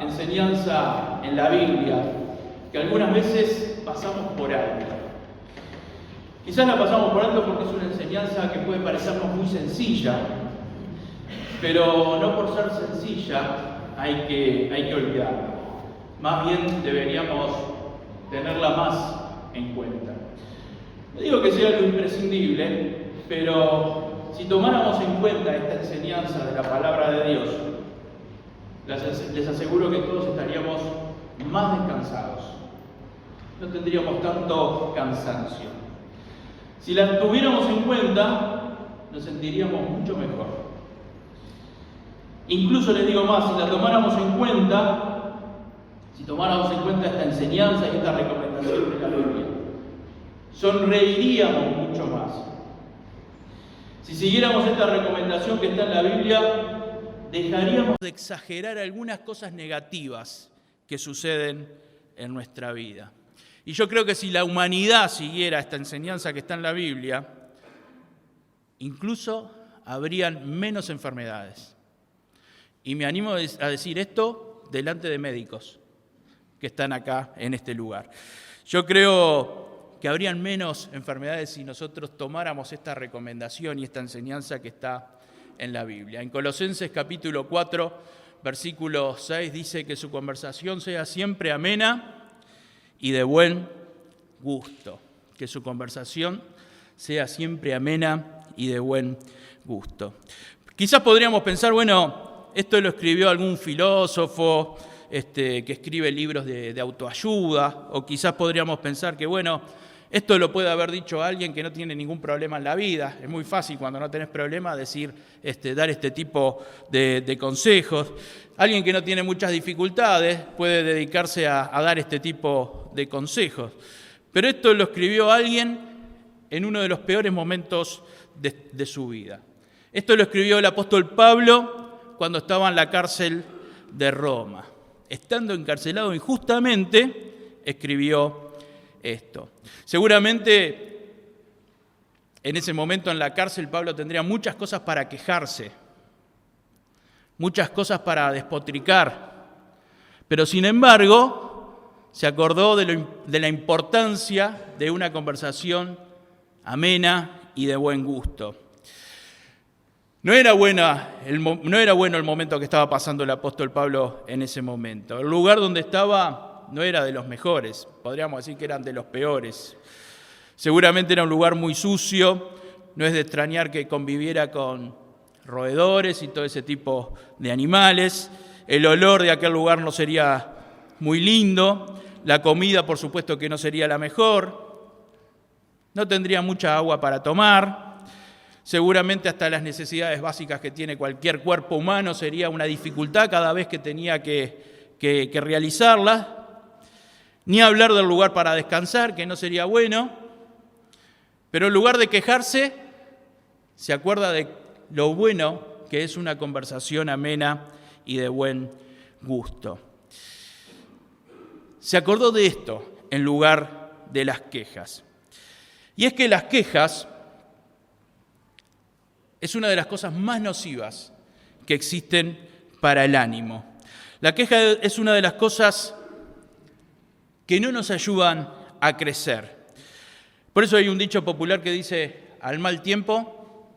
enseñanza en la Biblia que algunas veces pasamos por alto. Quizás la pasamos por alto porque es una enseñanza que puede parecernos muy sencilla, pero no por ser sencilla hay que olvidarla. Más bien deberíamos tenerla más en cuenta. No digo que sea algo imprescindible, pero si tomáramos en cuenta esta enseñanza de la palabra de Dios, les aseguro que todos estaríamos más descansados. No tendríamos tanto cansancio. Si la tuviéramos en cuenta, nos sentiríamos mucho mejor. Incluso les digo más, si tomáramos en cuenta esta enseñanza y esta recomendación de la Biblia, sonreiríamos mucho más. Si siguiéramos esta recomendación que está en la Biblia, dejaríamos de exagerar algunas cosas negativas que suceden en nuestra vida. Y yo creo que si la humanidad siguiera esta enseñanza que está en la Biblia, incluso habrían menos enfermedades. Y me animo a decir esto delante de médicos que están acá en este lugar. Yo creo que habrían menos enfermedades si nosotros tomáramos esta recomendación y esta enseñanza que está en la Biblia. En Colosenses capítulo 4, versículo 6 dice que su conversación sea siempre amena y de buen gusto. Que su conversación sea siempre amena y de buen gusto. Quizás podríamos pensar, bueno, esto lo escribió algún filósofo que escribe libros de autoayuda, o quizás podríamos pensar que, bueno, esto lo puede haber dicho alguien que no tiene ningún problema en la vida. Es muy fácil cuando no tenés problema dar este tipo de consejos. Alguien que no tiene muchas dificultades puede dedicarse a dar este tipo de consejos. Pero esto lo escribió alguien en uno de los peores momentos de su vida. Esto lo escribió el apóstol Pablo cuando estaba en la cárcel de Roma. Estando encarcelado injustamente, escribió esto. Seguramente en ese momento en la cárcel Pablo tendría muchas cosas para quejarse, muchas cosas para despotricar, pero sin embargo se acordó de la importancia de una conversación amena y de buen gusto. No era bueno el momento que estaba pasando el apóstol Pablo en ese momento. El lugar donde estaba no era de los mejores, podríamos decir que eran de los peores. Seguramente era un lugar muy sucio, no es de extrañar que conviviera con roedores y todo ese tipo de animales. El olor de aquel lugar no sería muy lindo, la comida por supuesto que no sería la mejor, no tendría mucha agua para tomar. Seguramente hasta las necesidades básicas que tiene cualquier cuerpo humano sería una dificultad cada vez que tenía que realizarlas. Ni hablar del lugar para descansar, que no sería bueno. Pero en lugar de quejarse, se acuerda de lo bueno que es una conversación amena y de buen gusto. Se acordó de esto en lugar de las quejas. Y es que las quejas es una de las cosas más nocivas que existen para el ánimo. La queja es una de las cosas que no nos ayudan a crecer. Por eso hay un dicho popular que dice, al mal tiempo,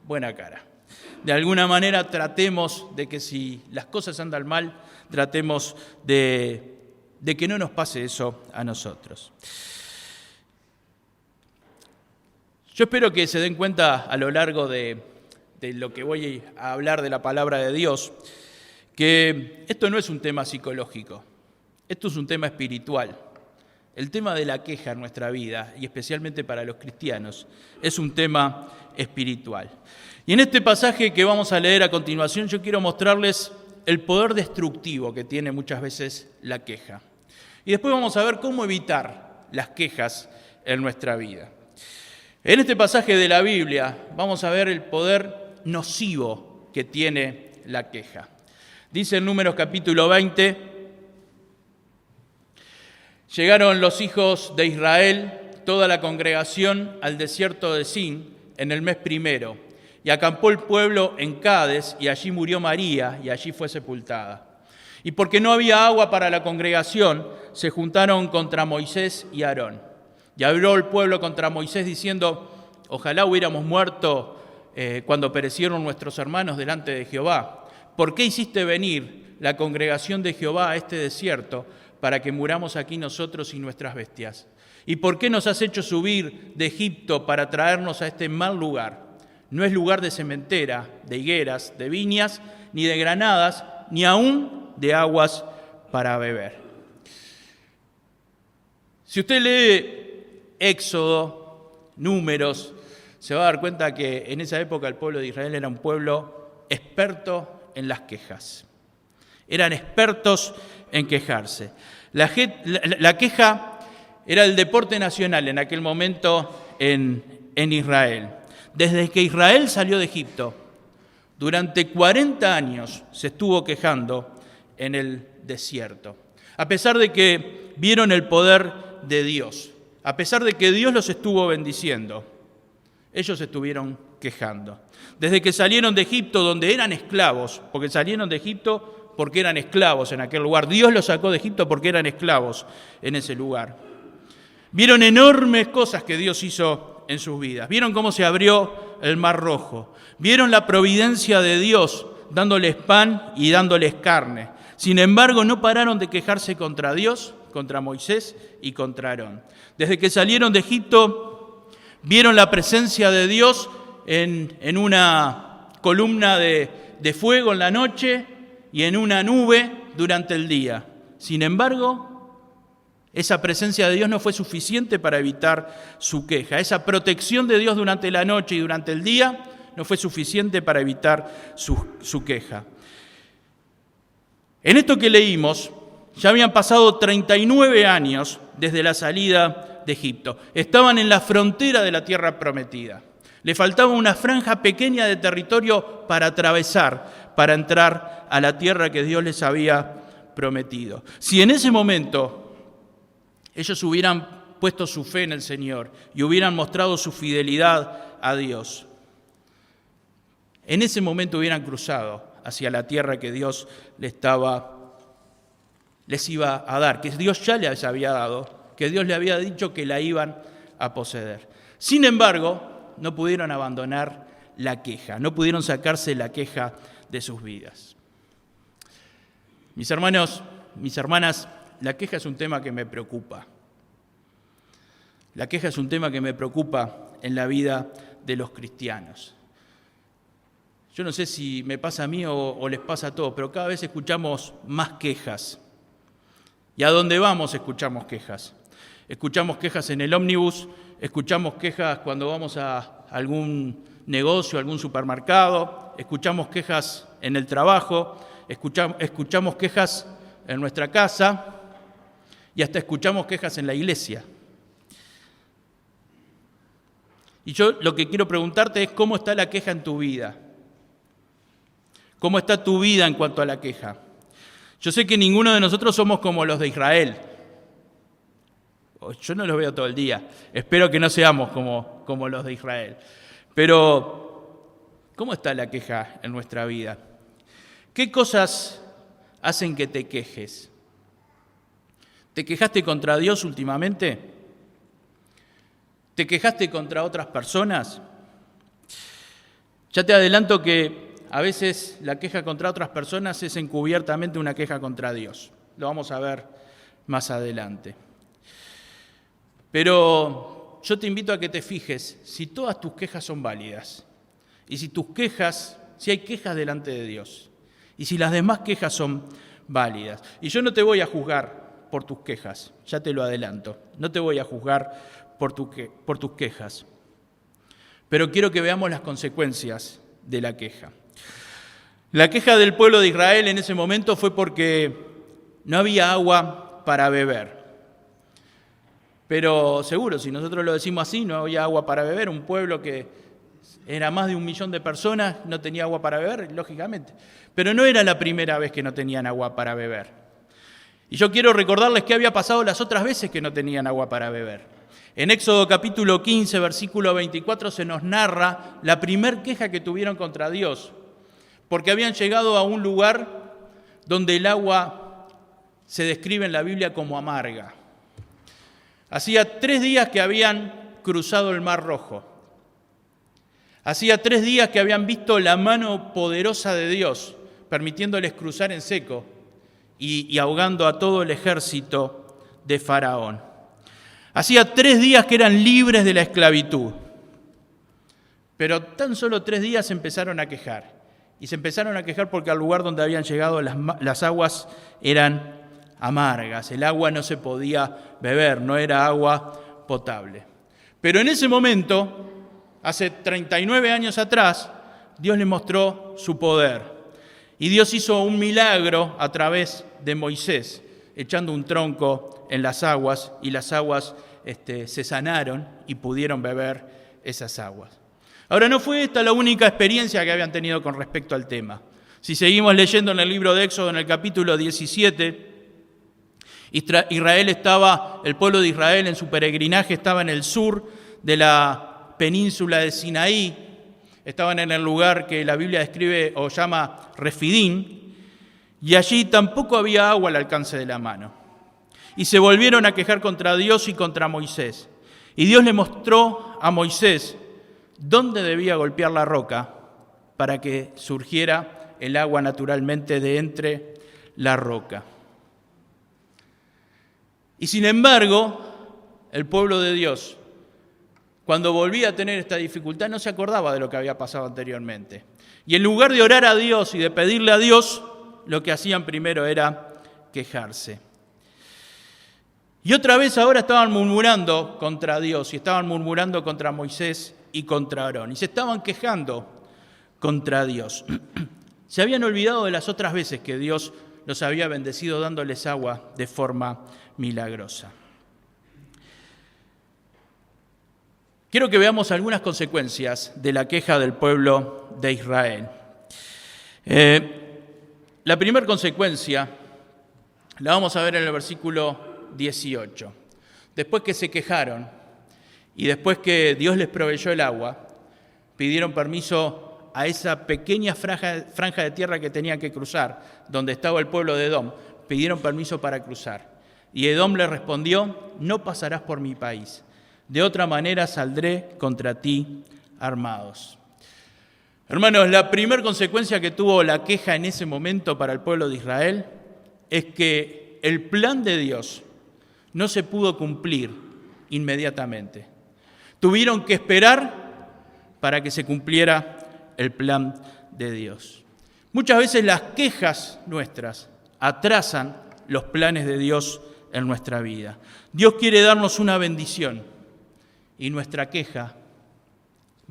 buena cara. De alguna manera tratemos de que si las cosas andan mal, tratemos de que no nos pase eso a nosotros. Yo espero que se den cuenta a lo largo de lo que voy a hablar de la palabra de Dios, que esto no es un tema psicológico, esto es un tema espiritual. El tema de la queja en nuestra vida, y especialmente para los cristianos, es un tema espiritual. Y en este pasaje que vamos a leer a continuación, yo quiero mostrarles el poder destructivo que tiene muchas veces la queja. Y después vamos a ver cómo evitar las quejas en nuestra vida. En este pasaje de la Biblia vamos a ver el poder nocivo que tiene la queja. Dice en Números capítulo 20, llegaron los hijos de Israel, toda la congregación, al desierto de Zin en el mes primero, y acampó el pueblo en Cades, y allí murió María, y allí fue sepultada. Y porque no había agua para la congregación, se juntaron contra Moisés y Aarón. Y habló el pueblo contra Moisés diciendo: ojalá hubiéramos muerto cuando perecieron nuestros hermanos delante de Jehová. ¿Por qué hiciste venir la congregación de Jehová a este desierto para que muramos aquí nosotros y nuestras bestias? ¿Y por qué nos has hecho subir de Egipto para traernos a este mal lugar? No es lugar de sementera, de higueras, de viñas, ni de granadas, ni aún de aguas para beber. Si usted lee Éxodo, Números, se va a dar cuenta que en esa época el pueblo de Israel era un pueblo experto en las quejas. Eran expertos en quejarse. La queja era el deporte nacional en aquel momento en Israel. Desde que Israel salió de Egipto, durante 40 años se estuvo quejando en el desierto. A pesar de que vieron el poder de Dios, a pesar de que Dios los estuvo bendiciendo, ellos estuvieron quejando. Desde que salieron de Egipto, donde eran esclavos, porque salieron de Egipto porque eran esclavos en aquel lugar. Dios los sacó de Egipto porque eran esclavos en ese lugar. Vieron enormes cosas que Dios hizo en sus vidas. Vieron cómo se abrió el Mar Rojo. Vieron la providencia de Dios dándoles pan y dándoles carne. Sin embargo, no pararon de quejarse contra Dios, contra Moisés y contra Aarón. Desde que salieron de Egipto, vieron la presencia de Dios en una columna de fuego en la noche y en una nube durante el día. Sin embargo, esa presencia de Dios no fue suficiente para evitar su queja. Esa protección de Dios durante la noche y durante el día no fue suficiente para evitar su queja. En esto que leímos, ya habían pasado 39 años desde la salida de Egipto. Estaban en la frontera de la tierra prometida. Le faltaba una franja pequeña de territorio para atravesar, para entrar a la tierra que Dios les había prometido. Si en ese momento ellos hubieran puesto su fe en el Señor y hubieran mostrado su fidelidad a Dios, en ese momento hubieran cruzado hacia la tierra que Dios les iba a dar, que Dios ya les había dado, que Dios le había dicho que la iban a poseer. Sin embargo, no pudieron abandonar la queja, no pudieron sacarse la queja de sus vidas. Mis hermanos, mis hermanas, la queja es un tema que me preocupa. La queja es un tema que me preocupa en la vida de los cristianos. Yo no sé si me pasa a mí o les pasa a todos, pero cada vez escuchamos más quejas. Y a donde vamos escuchamos quejas. Escuchamos quejas en el ómnibus, escuchamos quejas cuando vamos a algún negocio, algún supermercado, escuchamos quejas en el trabajo, escuchamos quejas en nuestra casa y hasta escuchamos quejas en la iglesia. Y yo lo que quiero preguntarte es cómo está la queja en tu vida. ¿Cómo está tu vida en cuanto a la queja? Yo sé que ninguno de nosotros somos como los de Israel. Yo no los veo todo el día. Espero que no seamos como los de Israel. Pero, ¿cómo está la queja en nuestra vida? ¿Qué cosas hacen que te quejes? ¿Te quejaste contra Dios últimamente? ¿Te quejaste contra otras personas? Ya te adelanto que a veces la queja contra otras personas es encubiertamente una queja contra Dios. Lo vamos a ver más adelante. Pero yo te invito a que te fijes si todas tus quejas son válidas y si hay quejas delante de Dios y si las demás quejas son válidas. Y yo no te voy a juzgar por tus quejas, ya te lo adelanto. No te voy a juzgar por tus quejas. Pero quiero que veamos las consecuencias de la queja. La queja del pueblo de Israel en ese momento fue porque no había agua para beber. Pero seguro, si nosotros lo decimos así, no había agua para beber. Un pueblo que era más de 1 millón de personas no tenía agua para beber, lógicamente. Pero no era la primera vez que no tenían agua para beber. Y yo quiero recordarles qué había pasado las otras veces que no tenían agua para beber. En Éxodo capítulo 15, versículo 24, se nos narra la primer queja que tuvieron contra Dios, porque habían llegado a un lugar donde el agua se describe en la Biblia como amarga. Hacía 3 días que habían cruzado el Mar Rojo. Hacía 3 días que habían visto la mano poderosa de Dios, permitiéndoles cruzar en seco y ahogando a todo el ejército de Faraón. Hacía 3 días que eran libres de la esclavitud. Pero tan solo 3 días se empezaron a quejar. Y se empezaron a quejar porque al lugar donde habían llegado las aguas eran amargas. El agua no se podía beber, no era agua potable. Pero en ese momento, hace 39 años atrás, Dios les mostró su poder. Y Dios hizo un milagro a través de Moisés, echando un tronco en las aguas, y las aguas se sanaron y pudieron beber esas aguas. Ahora, no fue esta la única experiencia que habían tenido con respecto al tema. Si seguimos leyendo en el libro de Éxodo, en el capítulo 17, el pueblo de Israel en su peregrinaje estaba en el sur de la península de Sinaí, estaban en el lugar que la Biblia describe o llama Refidín, y allí tampoco había agua al alcance de la mano. Y se volvieron a quejar contra Dios y contra Moisés. Y Dios le mostró a Moisés dónde debía golpear la roca para que surgiera el agua naturalmente de entre la roca. Y sin embargo, el pueblo de Dios, cuando volvía a tener esta dificultad, no se acordaba de lo que había pasado anteriormente. Y en lugar de orar a Dios y de pedirle a Dios, lo que hacían primero era quejarse. Y otra vez ahora estaban murmurando contra Dios y estaban murmurando contra Moisés y contra Aarón. Y se estaban quejando contra Dios. Se habían olvidado de las otras veces que Dios los había bendecido dándoles agua de forma milagrosa. Quiero que veamos algunas consecuencias de la queja del pueblo de Israel. La primera consecuencia la vamos a ver en el versículo 18. Después que se quejaron y después que Dios les proveyó el agua, pidieron permiso a esa pequeña franja de tierra que tenían que cruzar, donde estaba el pueblo de Edom, pidieron permiso para cruzar. Y Edom les respondió: no pasarás por mi país, de otra manera saldré contra ti armados. Hermanos, la primera consecuencia que tuvo la queja en ese momento para el pueblo de Israel es que el plan de Dios no se pudo cumplir inmediatamente. Tuvieron que esperar para que se cumpliera el plan de Dios. Muchas veces las quejas nuestras atrasan los planes de Dios en nuestra vida. Dios quiere darnos una bendición y nuestra queja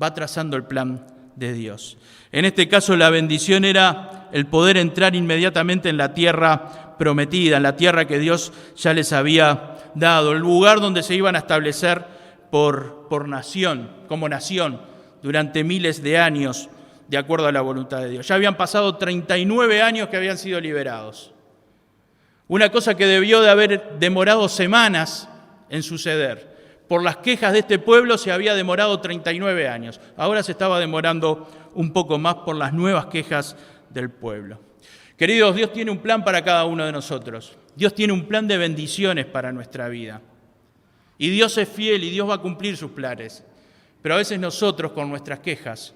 va atrasando el plan de Dios. En este caso, la bendición era el poder entrar inmediatamente en la tierra prometida, en la tierra que Dios ya les había dado, el lugar donde se iban a establecer por nación, como nación, durante miles de años, de acuerdo a la voluntad de Dios. Ya habían pasado 39 años que habían sido liberados. Una cosa que debió de haber demorado semanas en suceder. Por las quejas de este pueblo se había demorado 39 años. Ahora se estaba demorando un poco más por las nuevas quejas del pueblo. Queridos, Dios tiene un plan para cada uno de nosotros. Dios tiene un plan de bendiciones para nuestra vida. Y Dios es fiel y Dios va a cumplir sus planes. Pero a veces nosotros con nuestras quejas,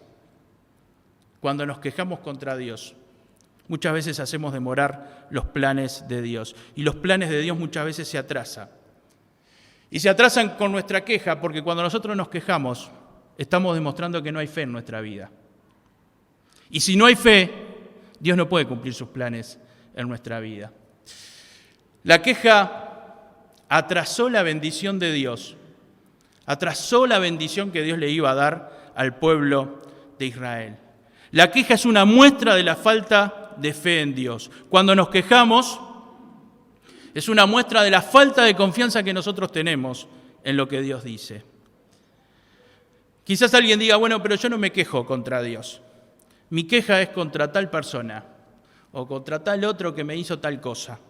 cuando nos quejamos contra Dios, muchas veces hacemos demorar los planes de Dios. Y los planes de Dios muchas veces se atrasan. Y se atrasan con nuestra queja porque cuando nosotros nos quejamos, estamos demostrando que no hay fe en nuestra vida. Y si no hay fe, Dios no puede cumplir sus planes en nuestra vida. La queja atrasó la bendición de Dios, atrasó la bendición que Dios le iba a dar al pueblo de Israel. La queja es una muestra de la falta de fe en Dios. Cuando nos quejamos, es una muestra de la falta de confianza que nosotros tenemos en lo que Dios dice. Quizás alguien diga, bueno, pero yo no me quejo contra Dios. Mi queja es contra tal persona o contra tal otro que me hizo tal cosa.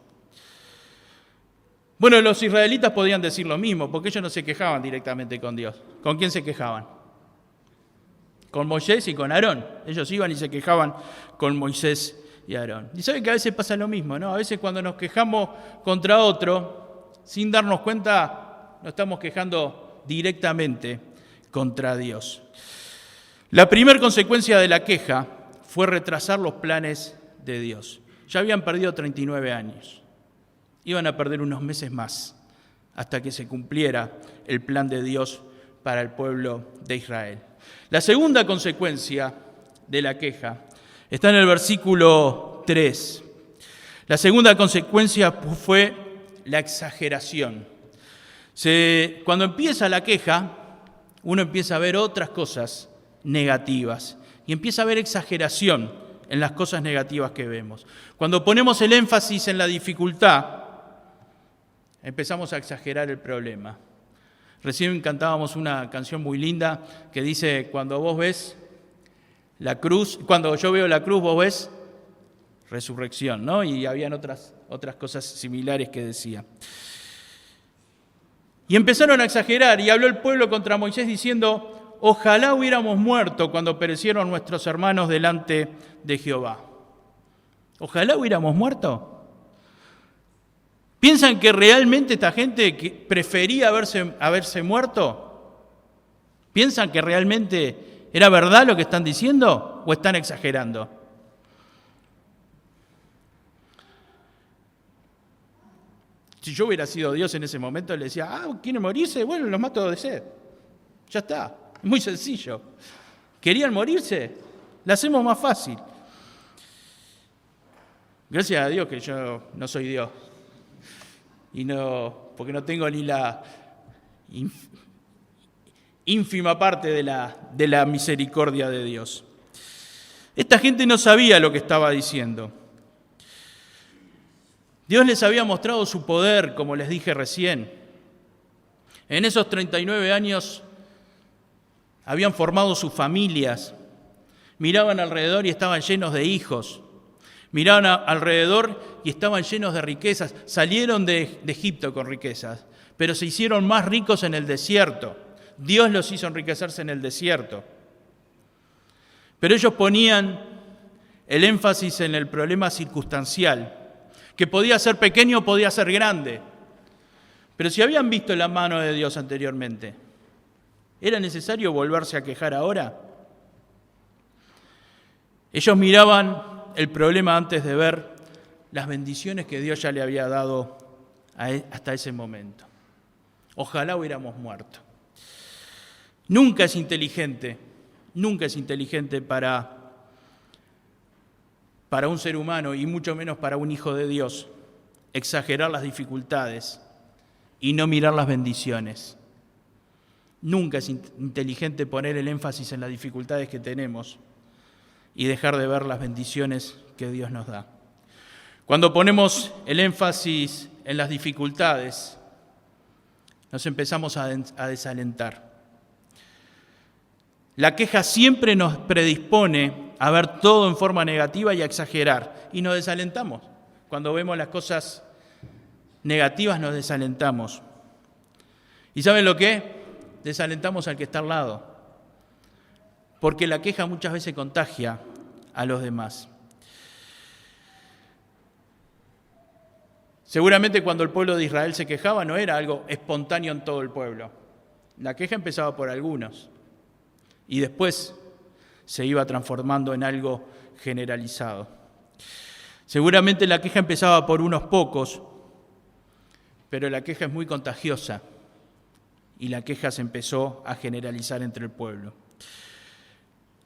Bueno, los israelitas podían decir lo mismo, porque ellos no se quejaban directamente con Dios. ¿Con quién se quejaban? Con Moisés y con Aarón. Ellos iban y se quejaban con Moisés y Aarón. Y saben que a veces pasa lo mismo, ¿no? A veces cuando nos quejamos contra otro, sin darnos cuenta, nos estamos quejando directamente contra Dios. La primera consecuencia de la queja fue retrasar los planes de Dios. Ya habían perdido 39 años. Iban a perder unos meses más hasta que se cumpliera el plan de Dios para el pueblo de Israel. La segunda consecuencia de la queja está en el versículo 3. La segunda consecuencia fue la exageración. Cuando empieza la queja, uno empieza a ver otras cosas negativas y empieza a ver exageración en las cosas negativas que vemos. Cuando ponemos el énfasis en la dificultad, empezamos a exagerar el problema. Recién cantábamos una canción muy linda que dice, cuando vos ves la cruz, cuando yo veo la cruz, vos ves resurrección, ¿no? Y habían otras cosas similares que decía. Y empezaron a exagerar y habló el pueblo contra Moisés diciendo, ojalá hubiéramos muerto cuando perecieron nuestros hermanos delante de Jehová. Ojalá hubiéramos muerto. ¿Piensan que realmente esta gente prefería haberse muerto? ¿Piensan que realmente era verdad lo que están diciendo o están exagerando? Si yo hubiera sido Dios en ese momento, le decía, ¿quieren morirse? Bueno, los mato de sed. Ya está, muy sencillo. ¿Querían morirse? La hacemos más fácil. Gracias a Dios que yo no soy Dios. Y no, porque no tengo ni la ínfima parte de la misericordia de Dios. Esta gente no sabía lo que estaba diciendo. Dios les había mostrado su poder, como les dije recién. En esos 39 años habían formado sus familias, miraban alrededor y estaban llenos de hijos. Miraban alrededor y estaban llenos de riquezas. Salieron de Egipto con riquezas, pero se hicieron más ricos en el desierto. Dios los hizo enriquecerse en el desierto. Pero ellos ponían el énfasis en el problema circunstancial, que podía ser pequeño o podía ser grande. Pero si habían visto la mano de Dios anteriormente, ¿era necesario volverse a quejar ahora? Ellos miraban el problema antes de ver las bendiciones que Dios ya le había dado hasta ese momento. Ojalá hubiéramos muerto. Nunca es inteligente para un ser humano y mucho menos para un hijo de Dios exagerar las dificultades y no mirar las bendiciones. Nunca es inteligente poner el énfasis en las dificultades que tenemos y dejar de ver las bendiciones que Dios nos da. Cuando ponemos el énfasis en las dificultades, nos empezamos a desalentar. La queja siempre nos predispone a ver todo en forma negativa y a exagerar, y nos desalentamos. Cuando vemos las cosas negativas nos desalentamos. ¿Y saben lo que? Desalentamos al que está al lado. Porque la queja muchas veces contagia a los demás. Seguramente cuando el pueblo de Israel se quejaba no era algo espontáneo en todo el pueblo. La queja empezaba por algunos y después se iba transformando en algo generalizado. Seguramente la queja empezaba por unos pocos, pero la queja es muy contagiosa y la queja se empezó a generalizar entre el pueblo.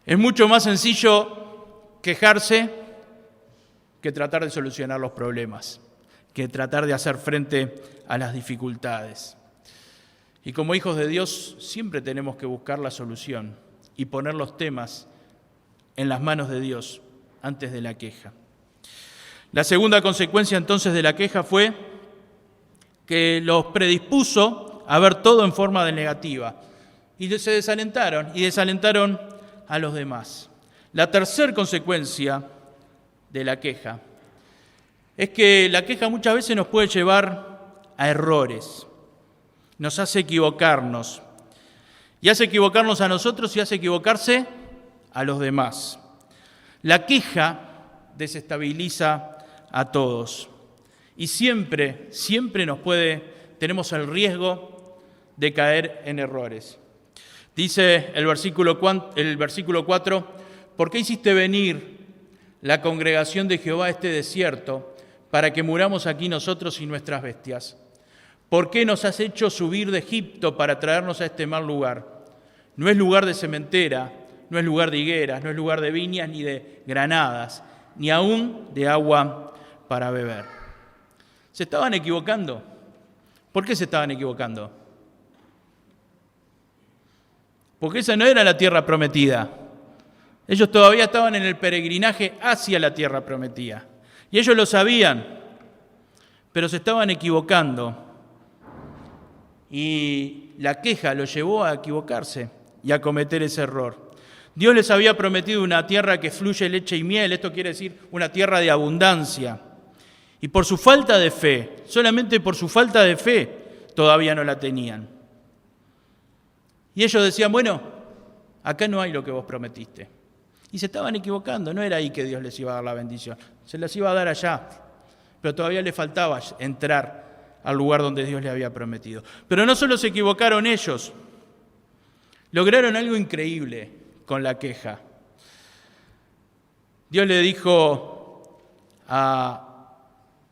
Es mucho más sencillo quejarse que tratar de solucionar los problemas, que tratar de hacer frente a las dificultades. Y como hijos de Dios siempre tenemos que buscar la solución y poner los temas en las manos de Dios antes de la queja. La segunda consecuencia entonces de la queja fue que los predispuso a ver todo en forma de negativa y se desalentaron a los demás. La tercera consecuencia de la queja es que la queja muchas veces nos puede llevar a errores, nos hace equivocarnos, y hace equivocarnos a nosotros y hace equivocarse a los demás. La queja desestabiliza a todos. Y siempre tenemos el riesgo de caer en errores. Dice el versículo 4, ¿por qué hiciste venir la congregación de Jehová a este desierto para que muramos aquí nosotros y nuestras bestias? ¿Por qué nos has hecho subir de Egipto para traernos a este mal lugar? No es lugar de sementera, no es lugar de higueras, no es lugar de viñas ni de granadas, ni aún de agua para beber. ¿Se estaban equivocando? ¿Por qué se estaban equivocando? Porque esa no era la tierra prometida. Ellos todavía estaban en el peregrinaje hacia la tierra prometida. Y ellos lo sabían, pero se estaban equivocando. Y la queja los llevó a equivocarse y a cometer ese error. Dios les había prometido una tierra que fluye leche y miel, esto quiere decir una tierra de abundancia. Y por su falta de fe, solamente por su falta de fe, todavía no la tenían. Y ellos decían, bueno, acá no hay lo que vos prometiste. Y se estaban equivocando, no era ahí que Dios les iba a dar la bendición, se las iba a dar allá. Pero todavía les faltaba entrar al lugar donde Dios les había prometido. Pero no solo se equivocaron ellos, lograron algo increíble con la queja. Dios le dijo a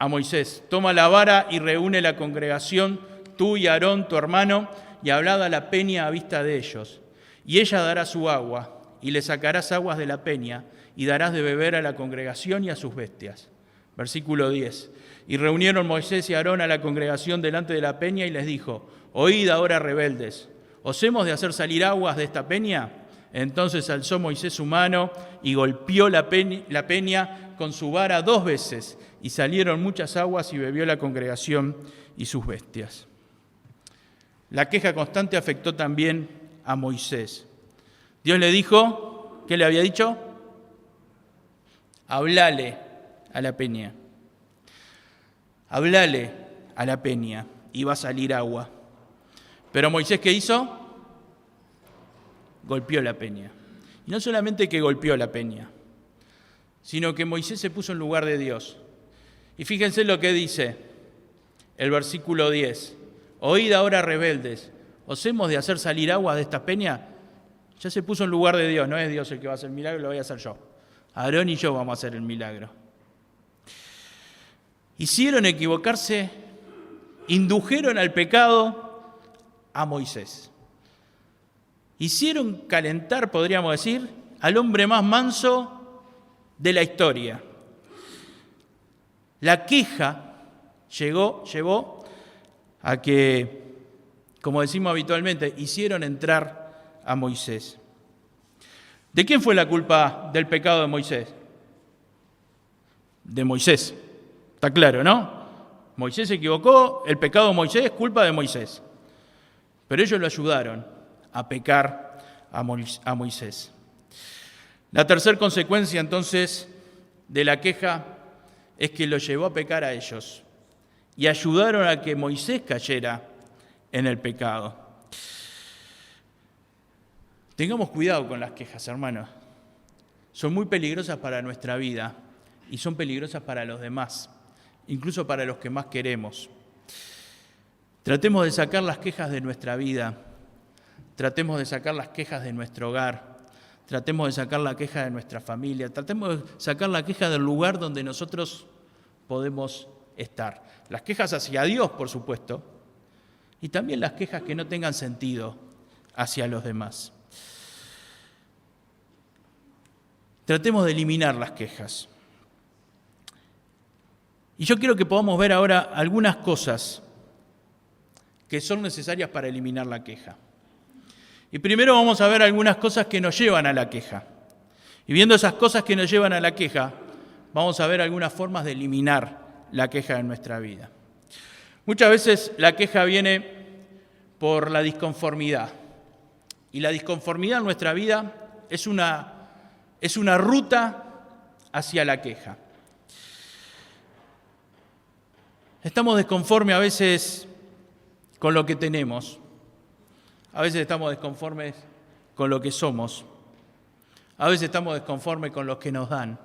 Moisés, toma la vara y reúne la congregación, tú y Aarón, tu hermano, y hablad a la peña a vista de ellos. Y ella dará su agua, y le sacarás aguas de la peña, y darás de beber a la congregación y a sus bestias. Versículo 10. Y reunieron Moisés y Aarón a la congregación delante de la peña y les dijo, oíd ahora rebeldes, ¿os hemos de hacer salir aguas de esta peña? Entonces alzó Moisés su mano y golpeó la peña con su vara 2 veces, y salieron muchas aguas y bebió la congregación y sus bestias. La queja constante afectó también a Moisés. Dios le dijo, ¿qué le había dicho? Hablale a la peña. Hablale a la peña y va a salir agua. Pero Moisés, ¿qué hizo? Golpeó la peña. Y no solamente que golpeó la peña, sino que Moisés se puso en lugar de Dios. Y fíjense lo que dice el versículo 10. Oíd ahora rebeldes, ¿os hemos de hacer salir agua de esta peña? Ya se puso en lugar de Dios, no es Dios el que va a hacer el milagro, lo voy a hacer yo. Aarón y yo vamos a hacer el milagro. Hicieron equivocarse, indujeron al pecado a Moisés. Hicieron calentar, podríamos decir, al hombre más manso de la historia. La queja llevó a que, como decimos habitualmente, hicieron entrar a Moisés. ¿De quién fue la culpa del pecado de Moisés? De Moisés. Está claro, ¿no? Moisés se equivocó, el pecado de Moisés es culpa de Moisés. Pero ellos lo ayudaron a pecar a Moisés. La tercera consecuencia, entonces, de la queja es que lo llevó a pecar a ellos y ayudaron a que Moisés cayera en el pecado. Tengamos cuidado con las quejas, hermanos. Son muy peligrosas para nuestra vida y son peligrosas para los demás, incluso para los que más queremos. Tratemos de sacar las quejas de nuestra vida, tratemos de sacar las quejas de nuestro hogar, tratemos de sacar la queja de nuestra familia, tratemos de sacar la queja del lugar donde nosotros podemos estar. Las quejas hacia Dios, por supuesto, y también las quejas que no tengan sentido hacia los demás. Tratemos de eliminar las quejas. Y yo quiero que podamos ver ahora algunas cosas que son necesarias para eliminar la queja. Y primero vamos a ver algunas cosas que nos llevan a la queja. Y viendo esas cosas que nos llevan a la queja, vamos a ver algunas formas de eliminar la queja en nuestra vida. Muchas veces la queja viene por la disconformidad. Y la disconformidad en nuestra vida es una ruta hacia la queja. Estamos desconformes a veces con lo que tenemos. A veces estamos desconformes con lo que somos. A veces estamos desconformes con lo que nos dan.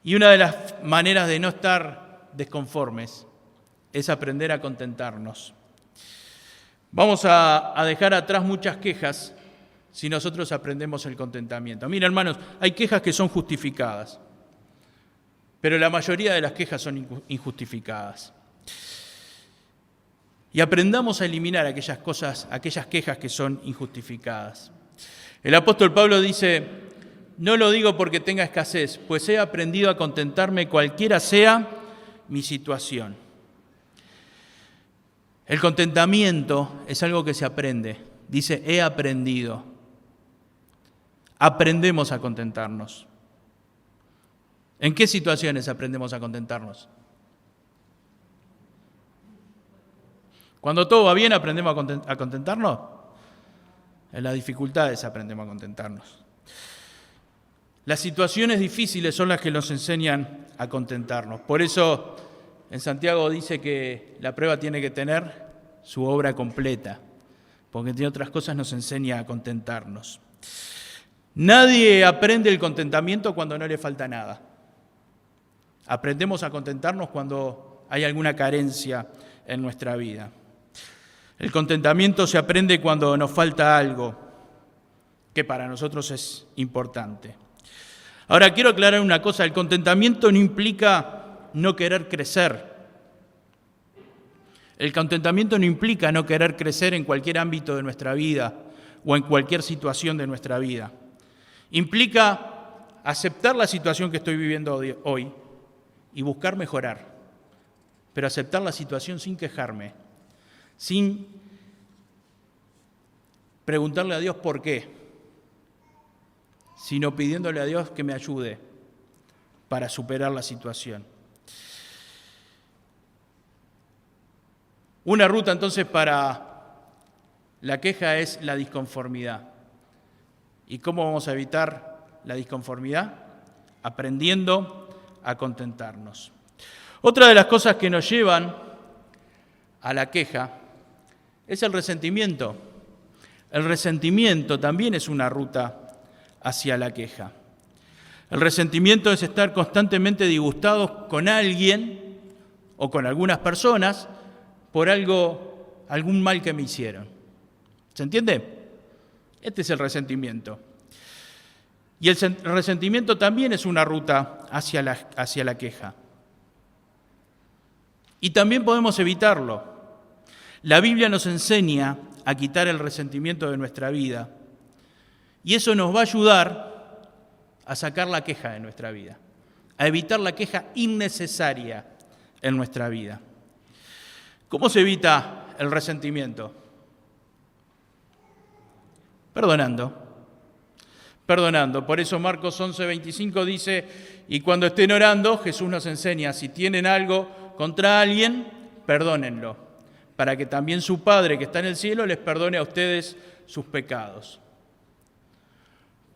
Y una de las maneras de no estar desconformes es aprender a contentarnos. Vamos a dejar atrás muchas quejas si nosotros aprendemos el contentamiento. Mira, hermanos, hay quejas que son justificadas, pero la mayoría de las quejas son injustificadas. Y aprendamos a eliminar aquellas quejas que son injustificadas. El apóstol Pablo dice: no lo digo porque tenga escasez, pues he aprendido a contentarme cualquiera sea mi situación. El contentamiento es algo que se aprende. Dice, he aprendido. Aprendemos a contentarnos. ¿En qué situaciones aprendemos a contentarnos? Cuando todo va bien, ¿aprendemos a contentarnos? En las dificultades aprendemos a contentarnos. Las situaciones difíciles son las que nos enseñan a contentarnos. Por eso en Santiago dice que la prueba tiene que tener su obra completa, porque entre otras cosas nos enseña a contentarnos. Nadie aprende el contentamiento cuando no le falta nada. Aprendemos a contentarnos cuando hay alguna carencia en nuestra vida. El contentamiento se aprende cuando nos falta algo que para nosotros es importante. Ahora, quiero aclarar una cosa: el contentamiento no implica no querer crecer. El contentamiento no implica no querer crecer en cualquier ámbito de nuestra vida o en cualquier situación de nuestra vida. Implica aceptar la situación que estoy viviendo hoy y buscar mejorar, pero aceptar la situación sin quejarme, sin preguntarle a Dios por qué, sino pidiéndole a Dios que me ayude para superar la situación. Una ruta entonces para la queja es la disconformidad. ¿Y cómo vamos a evitar la disconformidad? Aprendiendo a contentarnos. Otra de las cosas que nos llevan a la queja es el resentimiento. El resentimiento también es una ruta hacia la queja. El resentimiento es estar constantemente disgustados con alguien o con algunas personas por algún mal que me hicieron. ¿Se entiende? Este es el resentimiento. Y el resentimiento también es una ruta hacia la queja. Y también podemos evitarlo. La Biblia nos enseña a quitar el resentimiento de nuestra vida. Y eso nos va a ayudar a sacar la queja de nuestra vida, a evitar la queja innecesaria en nuestra vida. ¿Cómo se evita el resentimiento? Perdonando. Por eso Marcos 11:25 dice: y cuando estén orando, Jesús nos enseña, si tienen algo contra alguien, perdónenlo, para que también su Padre que está en el cielo les perdone a ustedes sus pecados.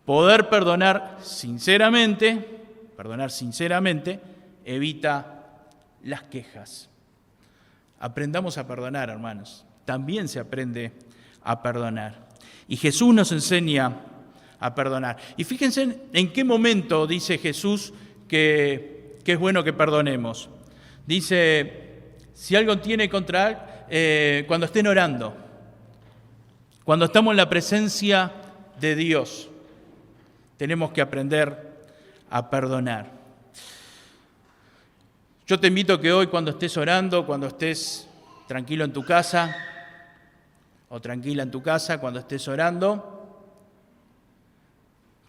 Poder perdonar sinceramente, evita las quejas. Aprendamos a perdonar, hermanos. También se aprende a perdonar. Y Jesús nos enseña a perdonar. Y fíjense en qué momento dice Jesús que es bueno que perdonemos. Dice, si algo tiene contra él, cuando estén orando, cuando estamos en la presencia de Dios, tenemos que aprender a perdonar. Yo te invito a que hoy, cuando estés orando, cuando estés tranquilo en tu casa, o tranquila en tu casa, cuando estés orando,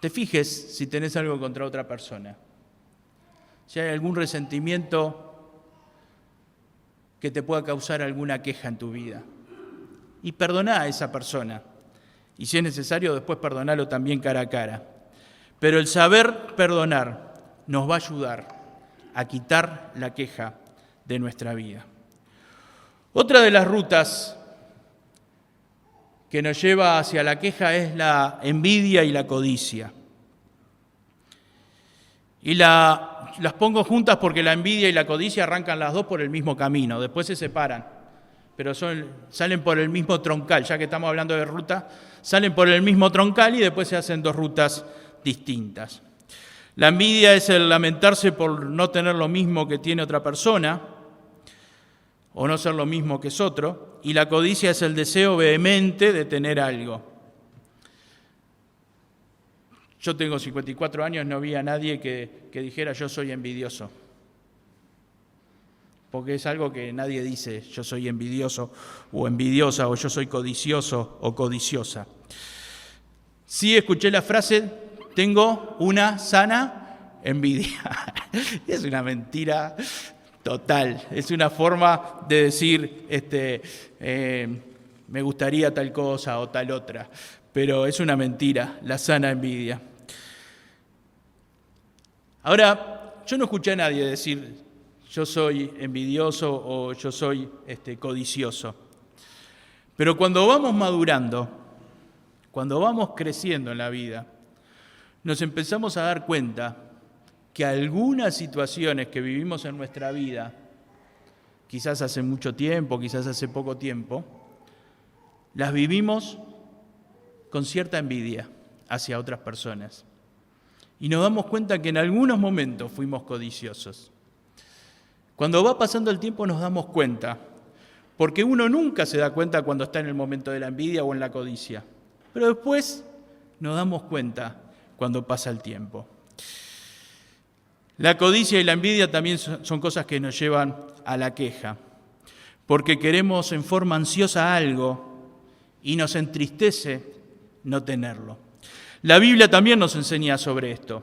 te fijes si tenés algo contra otra persona. Si hay algún resentimiento que te pueda causar alguna queja en tu vida. Y perdoná a esa persona. Y si es necesario, después perdonalo también cara a cara. Pero el saber perdonar nos va a ayudar a quitar la queja de nuestra vida. Otra de las rutas que nos lleva hacia la queja es la envidia y la codicia. Y las pongo juntas porque la envidia y la codicia arrancan las dos por el mismo camino, después se separan, pero salen por el mismo troncal, ya que estamos hablando de ruta, salen por el mismo troncal y después se hacen dos rutas distintas. La envidia es el lamentarse por no tener lo mismo que tiene otra persona o no ser lo mismo que es otro. Y la codicia es el deseo vehemente de tener algo. Yo tengo 54 años, no vi a nadie que dijera yo soy envidioso. Porque es algo que nadie dice, yo soy envidioso o envidiosa, o yo soy codicioso o codiciosa. Sí escuché la frase, tengo una sana envidia. Es una mentira total, es una forma de decir, me gustaría tal cosa o tal otra, pero es una mentira, la sana envidia. Ahora, yo no escuché a nadie decir, yo soy envidioso o yo soy codicioso. Pero cuando vamos madurando, cuando vamos creciendo en la vida, nos empezamos a dar cuenta que algunas situaciones que vivimos en nuestra vida, quizás hace mucho tiempo, quizás hace poco tiempo, las vivimos con cierta envidia hacia otras personas. Y nos damos cuenta que en algunos momentos fuimos codiciosos. Cuando va pasando el tiempo nos damos cuenta, porque uno nunca se da cuenta cuando está en el momento de la envidia o en la codicia, pero después nos damos cuenta cuando pasa el tiempo. La codicia y la envidia también son cosas que nos llevan a la queja, porque queremos en forma ansiosa algo y nos entristece no tenerlo. La Biblia también nos enseña sobre esto.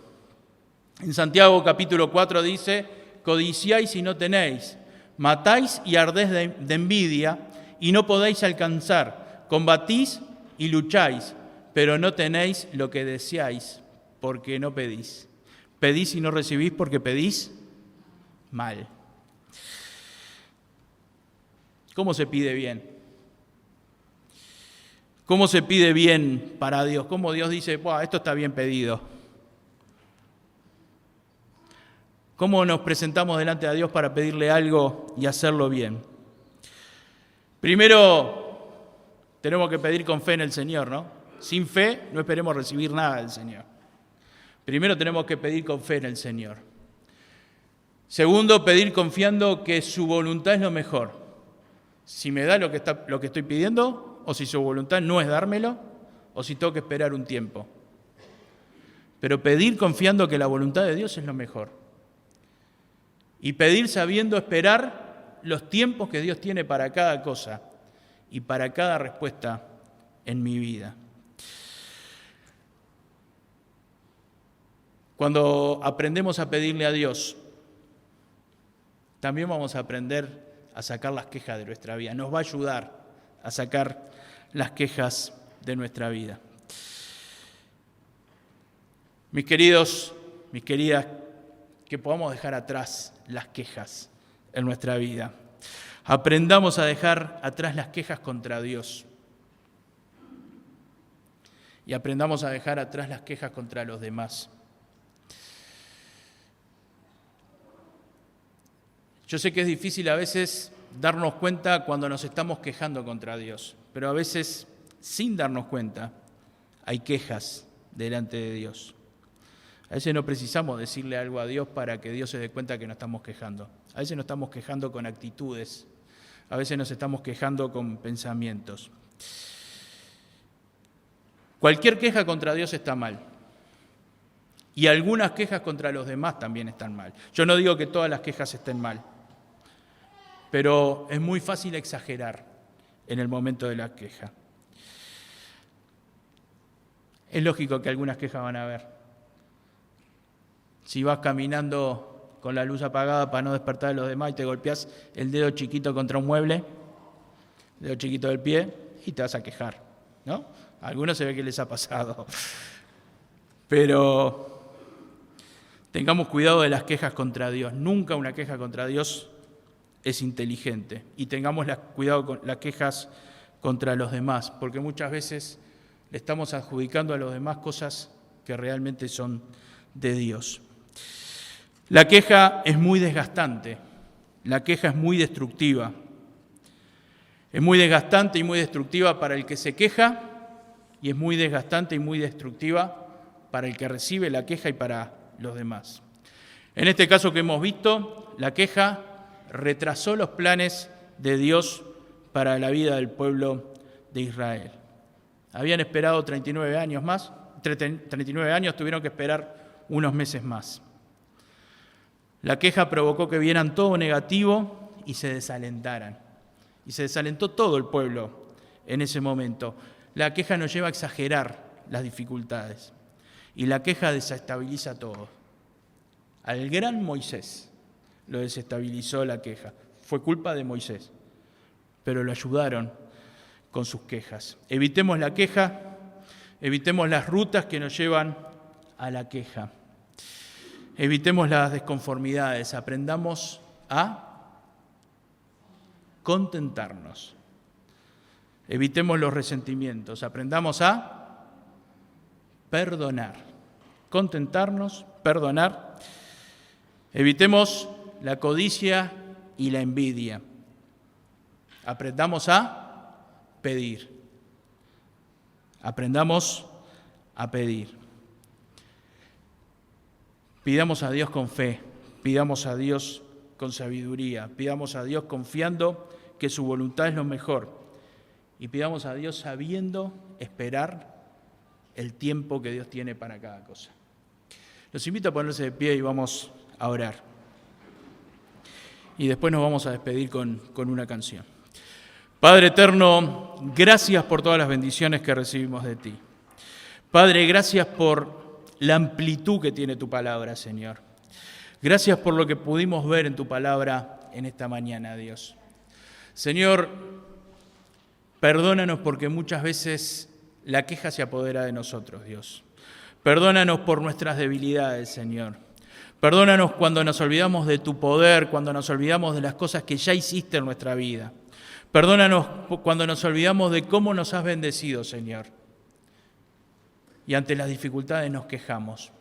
En Santiago capítulo 4 dice, codiciáis y no tenéis, matáis y ardéis de envidia y no podéis alcanzar, combatís y lucháis, pero no tenéis lo que deseáis, porque no pedís. Pedís y no recibís porque pedís mal. ¿Cómo se pide bien? ¿Cómo se pide bien para Dios? ¿Cómo Dios dice, esto está bien pedido? ¿Cómo nos presentamos delante de Dios para pedirle algo y hacerlo bien? Primero, tenemos que pedir con fe en el Señor, ¿no? Sin fe no esperemos recibir nada del Señor. Primero tenemos que pedir con fe en el Señor. Segundo, pedir confiando que su voluntad es lo mejor. Si me da lo que estoy pidiendo, o si su voluntad no es dármelo, o si tengo que esperar un tiempo. Pero pedir confiando que la voluntad de Dios es lo mejor. Y pedir sabiendo esperar los tiempos que Dios tiene para cada cosa y para cada respuesta en mi vida. Cuando aprendemos a pedirle a Dios, también vamos a aprender a sacar las quejas de nuestra vida. Nos va a ayudar a sacar las quejas de nuestra vida. Mis queridos, mis queridas, que podamos dejar atrás las quejas en nuestra vida. Aprendamos a dejar atrás las quejas contra Dios. Y aprendamos a dejar atrás las quejas contra los demás. Yo sé que es difícil a veces darnos cuenta cuando nos estamos quejando contra Dios, pero a veces, sin darnos cuenta, hay quejas delante de Dios. A veces no precisamos decirle algo a Dios para que Dios se dé cuenta que nos estamos quejando. A veces nos estamos quejando con actitudes. A veces nos estamos quejando con pensamientos. Cualquier queja contra Dios está mal. Y algunas quejas contra los demás también están mal. Yo no digo que todas las quejas estén mal, pero es muy fácil exagerar en el momento de la queja. Es lógico que algunas quejas van a haber. Si vas caminando con la luz apagada para no despertar a los demás y te golpeas el dedo chiquito contra un mueble, el dedo chiquito del pie, y te vas a quejar, ¿no? A algunos se ve que les ha pasado. Pero tengamos cuidado de las quejas contra Dios. Nunca una queja contra Dios es inteligente. Y tengamos cuidado con las quejas contra los demás, porque muchas veces le estamos adjudicando a los demás cosas que realmente son de Dios. La queja es muy desgastante, la queja es muy destructiva. Es muy desgastante y muy destructiva para el que se queja y es muy desgastante y muy destructiva para el que recibe la queja y para los demás. En este caso que hemos visto, la queja retrasó los planes de Dios para la vida del pueblo de Israel. Habían esperado 39 años más, 39 años, tuvieron que esperar unos meses más. La queja provocó que vieran todo negativo y se desalentaran. Y se desalentó todo el pueblo en ese momento. La queja nos lleva a exagerar las dificultades. Y la queja desestabiliza todo. Al gran Moisés lo desestabilizó la queja. Fue culpa de Moisés, pero lo ayudaron con sus quejas. Evitemos la queja, evitemos las rutas que nos llevan a la queja. Evitemos las desconformidades, aprendamos a contentarnos. Evitemos los resentimientos, aprendamos a perdonar. Contentarnos, perdonar. Evitemos la codicia y la envidia. Aprendamos a pedir. Aprendamos a pedir. Pidamos a Dios con fe, pidamos a Dios con sabiduría, pidamos a Dios confiando que su voluntad es lo mejor y pidamos a Dios sabiendo esperar el tiempo que Dios tiene para cada cosa. Los invito a ponerse de pie y vamos a orar. Y después nos vamos a despedir con una canción. Padre eterno, gracias por todas las bendiciones que recibimos de ti. Padre, gracias por la amplitud que tiene tu palabra, Señor. Gracias por lo que pudimos ver en tu palabra en esta mañana, Dios. Señor, perdónanos porque muchas veces la queja se apodera de nosotros, Dios. Perdónanos por nuestras debilidades, Señor. Perdónanos cuando nos olvidamos de tu poder, cuando nos olvidamos de las cosas que ya hiciste en nuestra vida. Perdónanos cuando nos olvidamos de cómo nos has bendecido, Señor. Y ante las dificultades nos quejamos.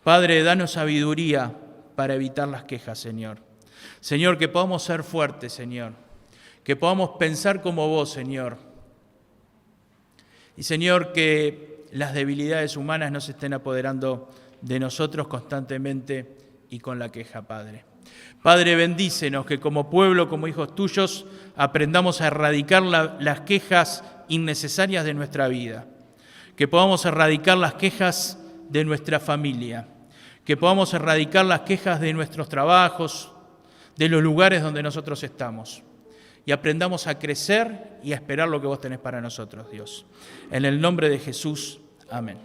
Padre, danos sabiduría para evitar las quejas, Señor. Señor, que podamos ser fuertes, Señor. Que podamos pensar como vos, Señor. Y, Señor, que las debilidades humanas no se estén apoderando de nosotros constantemente y con la queja, Padre. Padre, bendícenos que como pueblo, como hijos tuyos, aprendamos a erradicar las quejas innecesarias de nuestra vida. Que podamos erradicar las quejas de nuestra familia, que podamos erradicar las quejas de nuestros trabajos, de los lugares donde nosotros estamos, y aprendamos a crecer y a esperar lo que vos tenés para nosotros, Dios. En el nombre de Jesús, amén.